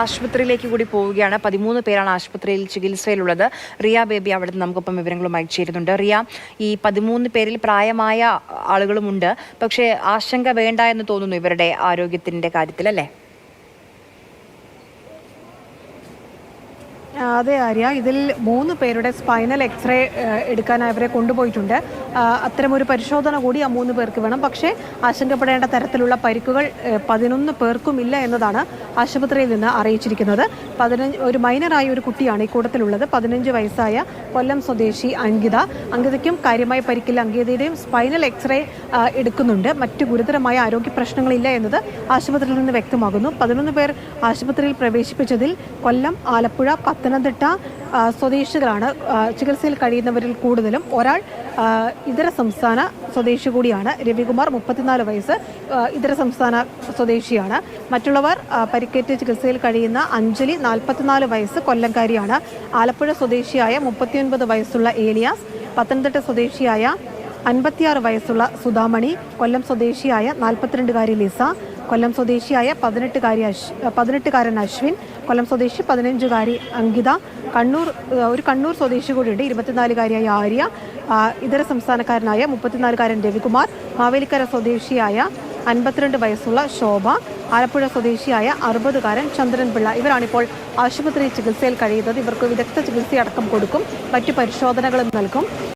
ആശുപത്രിയിലേക്ക് കൂടി പോവുകയാണ്. 13 പേരാണ് ആശുപത്രിയിൽ ചികിത്സയിലുള്ളത്. റിയ ബേബി അവിടെ നിന്ന് നമുക്കൊപ്പം വിവരങ്ങളുമായി ചേരുന്നുണ്ട്. റിയ, ഈ 13 പേരിൽ പ്രായമായ ആളുകളുമുണ്ട്. പക്ഷേ ആശങ്ക വേണ്ട എന്ന് തോന്നുന്നു ഇവരുടെ ആരോഗ്യത്തിന്റെ കാര്യത്തിൽ, അല്ലേ? അതെ ആര്യ, ഇതിൽ 3 പേരുടെ സ്പൈനൽ എക്സ്റേ എടുക്കാൻ അവരെ കൊണ്ടുപോയിട്ടുണ്ട്. അത്തരമൊരു പരിശോധന കൂടി ആ 3 പേർക്ക് വേണം. പക്ഷേ ആശങ്കപ്പെടേണ്ട തരത്തിലുള്ള പരിക്കുകൾ 11 പേർക്കും ഇല്ല എന്നതാണ് ആശുപത്രിയിൽ നിന്ന് അറിയിച്ചിരിക്കുന്നത്. ഒരു മൈനറായ ഒരു കുട്ടിയാണ് ഈ കൂട്ടത്തിലുള്ളത്. 15 വയസ്സായ കൊല്ലം സ്വദേശി അങ്കിതയ്ക്കും കാര്യമായ പരിക്കില്ല. അങ്കിതയുടെയും സ്പൈനൽ എക്സ്റേ എടുക്കുന്നുണ്ട്. മറ്റു ഗുരുതരമായ ആരോഗ്യ പ്രശ്നങ്ങളില്ല എന്നത് ആശുപത്രിയിൽ നിന്ന് വ്യക്തമാകുന്നു. 11 പേർ ആശുപത്രിയിൽ പ്രവേശിപ്പിച്ചതിൽ കൊല്ലം, ആലപ്പുഴ, പത്തനംതിട്ട സ്വദേശികളാണ്. ചികിത്സയിൽ കഴിയുന്നവരിൽ കൂടുതലും ഒരാൾ ഇതര സംസ്ഥാന സ്വദേശി കൂടിയാണ്. രവികുമാർ 34 വയസ്സ് ഇതര സംസ്ഥാന സ്വദേശിയാണ്. മറ്റുള്ളവർ പരിക്കേറ്റ് ചികിത്സയിൽ കഴിയുന്ന അഞ്ജലി 44 വയസ്സ് കൊല്ലംകാരിയാണ്. ആലപ്പുഴ സ്വദേശിയായ 39 വയസ്സുള്ള ഏലിയാസ്, പത്തനംതിട്ട സ്വദേശിയായ 56 വയസ്സുള്ള സുധാമണി, കൊല്ലം സ്വദേശിയായ 42-കാരി ലിസ, കൊല്ലം സ്വദേശിയായ 18-കാരൻ അശ്വിൻ, കൊല്ലം സ്വദേശി 15-കാരി അങ്കിത, കണ്ണൂർ സ്വദേശി കൂടിയുണ്ട് 24-കാരിയായ ആര്യ, ഇതര സംസ്ഥാനക്കാരനായ 34-കാരൻ രവികുമാർ, മാവേലിക്കര സ്വദേശിയായ 52 വയസ്സുള്ള ശോഭ, ആലപ്പുഴ സ്വദേശിയായ 60-കാരൻ ചന്ദ്രൻപിള്ള. ഇവരാണിപ്പോൾ ആശുപത്രി ചികിത്സയിൽ കഴിയുന്നത്. ഇവർക്ക് വിദഗ്ധ ചികിത്സയടക്കം കൊടുക്കും. മറ്റു പരിശോധനകളും നൽകും.